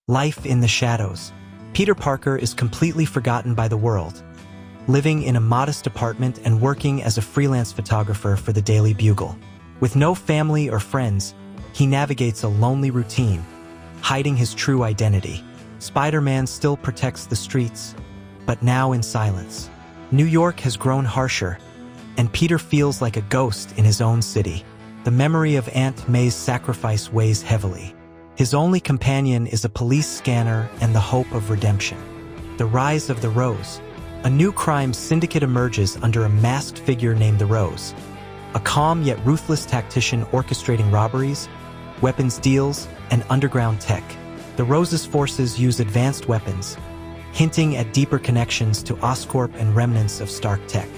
Life in the shadows. Peter Parker is completely forgotten by the world, living in a modest apartment and working as a freelance photographer for the Daily Bugle. With no family or friends, he navigates a lonely routine, hiding his true identity. Spider-Man still protects the streets, but now in silence. New York has grown harsher, and Peter feels like a ghost in his own city. The memory of Aunt May's sacrifice weighs heavily. His only companion is a police scanner and the hope of redemption. The rise of the Rose. A new crime syndicate emerges under a masked figure named the Rose, a calm yet ruthless tactician orchestrating robberies, weapons deals, and underground tech. The Rose's forces use advanced weapons, hinting at deeper connections to Oscorp and remnants of Stark tech.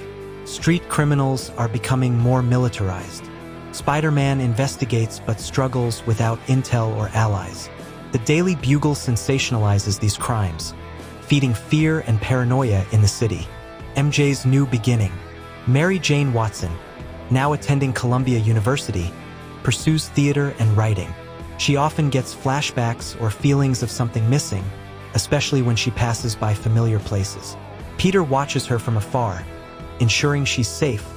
Street criminals are becoming more militarized. Spider-Man investigates but struggles without intel or allies. The Daily Bugle sensationalizes these crimes, feeding fear and paranoia in the city. MJ's new beginning. Mary Jane Watson, now attending Columbia University, pursues theater and writing. She often gets flashbacks or feelings of something missing, especially when she passes by familiar places. Peter watches her from afar, ensuring she's safe,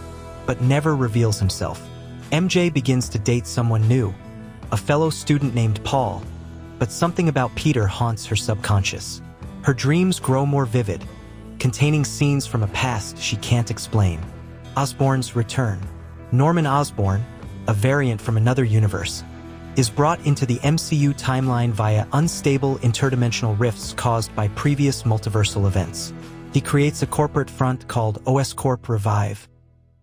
but never reveals himself. MJ begins to date someone new, a fellow student named Paul, but something about Peter haunts her subconscious. Her dreams grow more vivid, containing scenes from a past she can't explain. Osborn's return. Norman Osborn, a variant from another universe, is brought into the MCU timeline via unstable interdimensional rifts caused by previous multiversal events. He creates a corporate front called 𝗬𝗏𝗏𝗏,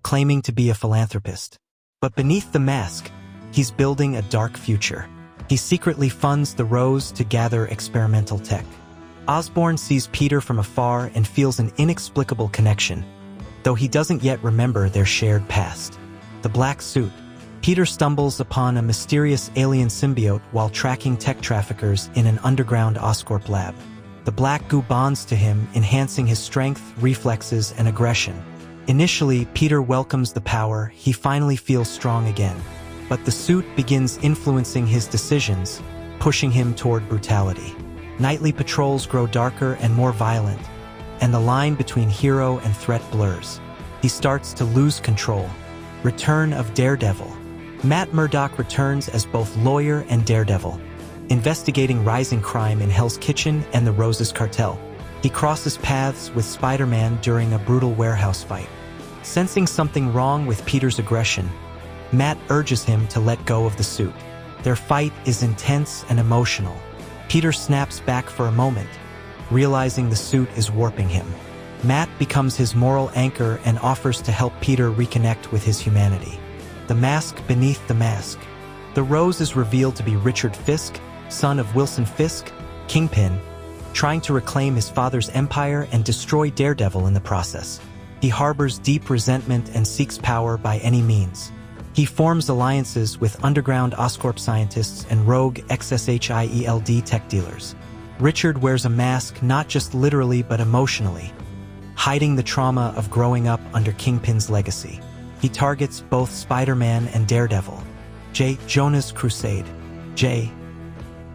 claiming to be a philanthropist. But beneath the mask, he's building a dark future. He secretly funds the Rose to gather experimental tech. Osborn sees Peter from afar and feels an inexplicable connection, though he doesn't yet remember their shared past. The black suit. Peter stumbles upon a mysterious alien symbiote while tracking tech traffickers in an underground Oscorp lab. The black goo bonds to him, enhancing his strength, reflexes, and aggression. Initially, Peter welcomes the power. He finally feels strong again. But the suit begins influencing his decisions, pushing him toward brutality. Nightly patrols grow darker and more violent, and the line between hero and threat blurs. He starts to lose control. Return of Daredevil. Matt Murdock returns as both lawyer and daredevil, investigating rising crime in Hell's Kitchen and the Rose's cartel. He crosses paths with Spider-Man during a brutal warehouse fight. Sensing something wrong with Peter's aggression, Matt urges him to let go of the suit. Their fight is intense and emotional. Peter snaps back for a moment, realizing the suit is warping him. Matt becomes his moral anchor and offers to help Peter reconnect with his humanity. The mask beneath the mask. The Rose is revealed to be Richard Fisk, son of Wilson Fisk, Kingpin, trying to reclaim his father's empire and destroy Daredevil in the process. He harbors deep resentment and seeks power by any means. He forms alliances with underground Oscorp scientists and rogue 𝗥𝗏𝗏𝗏 tech dealers. Richard wears a mask not just literally but emotionally, hiding the trauma of growing up under Kingpin's legacy. He targets both Spider-Man and Daredevil. Jonah's crusade.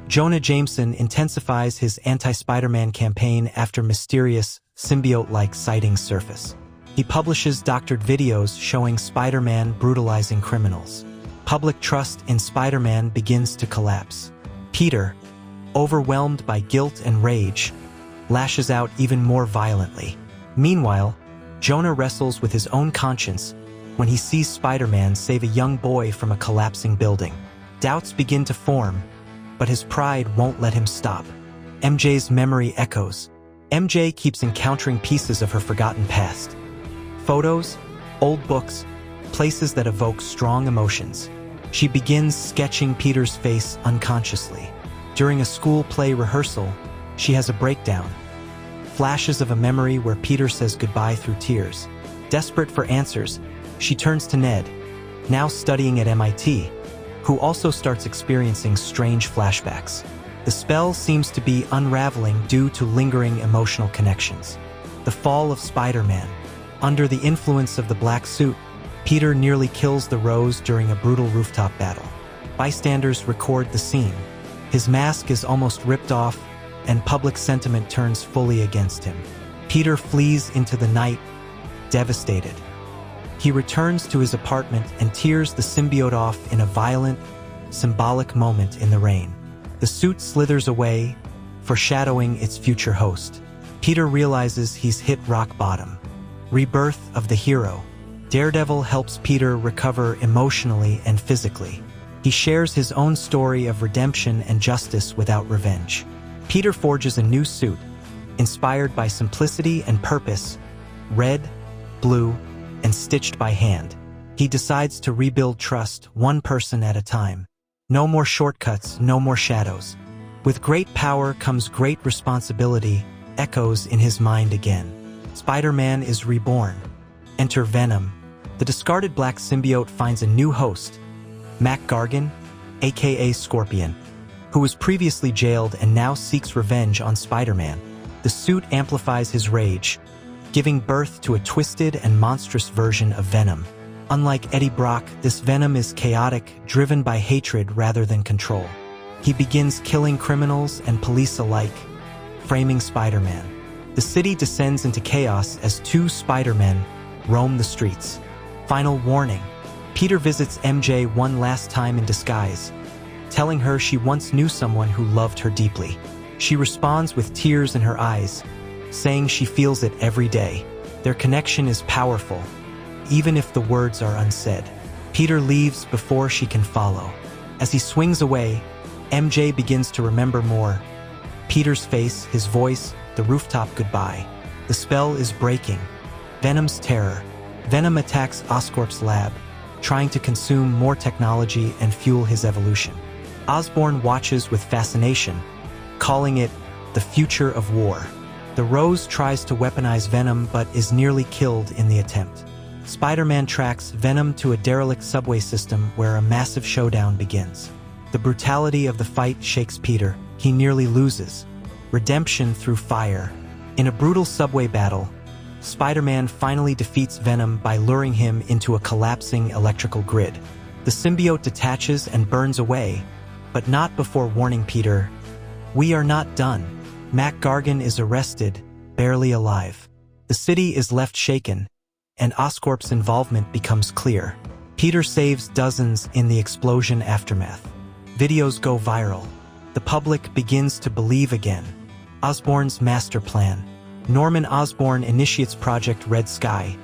Jonah Jameson intensifies his anti-Spider-Man campaign after mysterious, symbiote-like sightings surface. He publishes doctored videos showing Spider-Man brutalizing criminals. Public trust in Spider-Man begins to collapse. Peter, overwhelmed by guilt and rage, lashes out even more violently. Meanwhile, Jonah wrestles with his own conscience when he sees Spider-Man save a young boy from a collapsing building. Doubts begin to form, but his pride won't let him stop. MJ's memory echoes. MJ keeps encountering pieces of her forgotten past. Photos, old books, places that evoke strong emotions. She begins sketching Peter's face unconsciously. During a school play rehearsal, she has a breakdown. Flashes of a memory where Peter says goodbye through tears. Desperate for answers, she turns to Ned, now studying at MIT, who also starts experiencing strange flashbacks. The spell seems to be unraveling due to lingering emotional connections. The fall of Spider-Man. Under the influence of the black suit, Peter nearly kills the Rose during a brutal rooftop battle. Bystanders record the scene. His mask is almost ripped off, and public sentiment turns fully against him. Peter flees into the night, devastated. He returns to his apartment and tears the symbiote off in a violent, symbolic moment in the rain. The suit slithers away, foreshadowing its future host. Peter realizes he's hit rock bottom. Rebirth of the hero. Daredevil helps Peter recover emotionally and physically. He shares his own story of redemption and justice without revenge. Peter forges a new suit, inspired by simplicity and purpose, red, blue, and stitched by hand. He decides to rebuild trust one person at a time. No more shortcuts, no more shadows. With great power comes great responsibility, echoes in his mind again. Spider-Man is reborn. Enter Venom. The discarded black symbiote finds a new host, 𝗏 aka Scorpion, who was previously jailed and now seeks revenge on Spider-Man. The suit amplifies his rage, giving birth to a twisted and monstrous version of Venom. Unlike Eddie Brock, this Venom is chaotic, driven by hatred rather than control. He begins killing criminals and police alike, framing Spider-Man. The city descends into chaos as two Spider-Men roam the streets. Final warning: Peter visits MJ one last time in disguise, telling her she once knew someone who loved her deeply. She responds with tears in her eyes, saying she feels it every day. Their connection is powerful, even if the words are unsaid. Peter leaves before she can follow. As he swings away, MJ begins to remember more. Peter's face, his voice, the rooftop goodbye. The spell is breaking. Venom's terror. Venom attacks Oscorp's lab, trying to consume more technology and fuel his evolution. Osborn watches with fascination, calling it the future of war. The Rose tries to weaponize Venom but is nearly killed in the attempt. Spider-Man tracks Venom to a derelict subway system where a massive showdown begins. The brutality of the fight shakes Peter. He nearly loses. Redemption through fire. In a brutal subway battle, Spider-Man finally defeats Venom by luring him into a collapsing electrical grid. The symbiote detaches and burns away, but not before warning Peter, "We are not done." 𝗏 is arrested, barely alive. The city is left shaken, and Oscorp's involvement becomes clear. Peter saves dozens in the explosion aftermath. Videos go viral. The public begins to believe again. Osborn's master plan. Norman Osborn initiates Project Red Sky,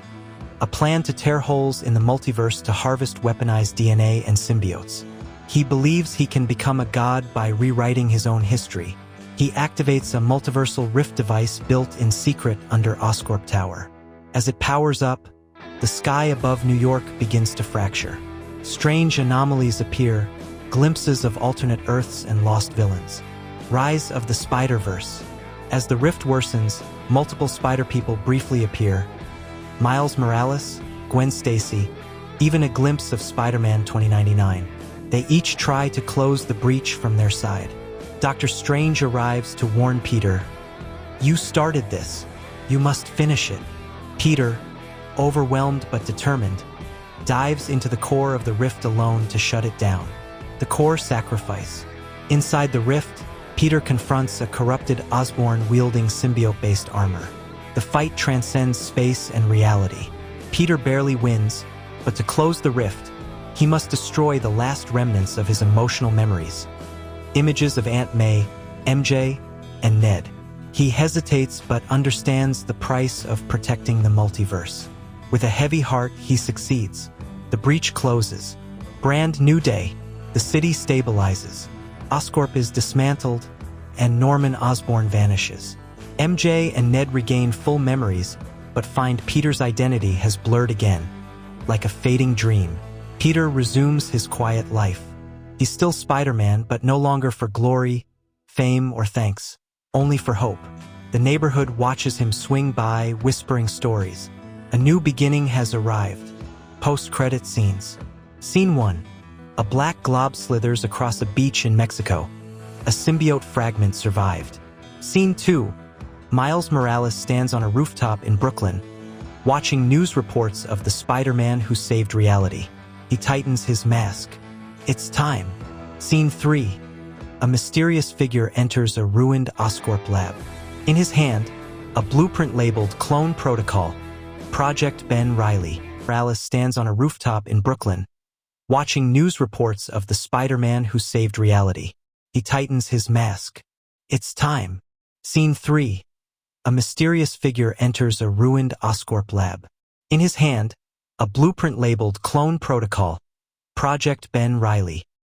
a plan to tear holes in the multiverse to harvest weaponized DNA and symbiotes. He believes he can become a god by rewriting his own history. He activates a multiversal rift device built in secret under Oscorp Tower. As it powers up, the sky above New York begins to fracture. Strange anomalies appear, glimpses of alternate Earths and lost villains. Rise of the Spider-Verse. As the rift worsens, multiple Spider-People briefly appear. Miles Morales, Gwen Stacy, even a glimpse of Spider-Man 2099. They each try to close the breach from their side. Dr. Strange arrives to warn Peter, "You started this. You must finish it." Peter, overwhelmed but determined, dives into the core of the rift alone to shut it down. The core sacrifice. Inside the rift, Peter confronts a corrupted Osborn wielding symbiote-based armor. The fight transcends space and reality. Peter barely wins, but to close the rift, he must destroy the last remnants of his emotional memories. Images of Aunt May, MJ, and Ned. He hesitates but understands the price of protecting the multiverse. With a heavy heart, he succeeds. The breach closes. Brand new day. The city stabilizes. Oscorp is dismantled, and Norman Osborn vanishes. MJ and Ned regain full memories, but find Peter's identity has blurred again. Like a fading dream, Peter resumes his quiet life. He's still Spider-Man, but no longer for glory, fame, or thanks, only for hope. The neighborhood watches him swing by, whispering stories. A new beginning has arrived. Post-credit scenes. Scene 1. A black glob slithers across a beach in Mexico. A symbiote fragment survived. Scene 2. Miles Morales stands on a rooftop in Brooklyn, watching news reports of the Spider-Man who saved reality. He tightens his mask. It's time. Scene 3. a mysterious figure enters a ruined Oscorp lab. In his hand, a blueprint labeled Clone Protocol, Project Ben Riley. Morales stands on a rooftop in Brooklyn, watching news reports of the Spider-Man who saved reality. He tightens his mask. It's time. Scene 3. A mysterious figure enters a ruined Oscorp lab. In his hand, a blueprint labeled Clone Protocol, Project Ben Riley.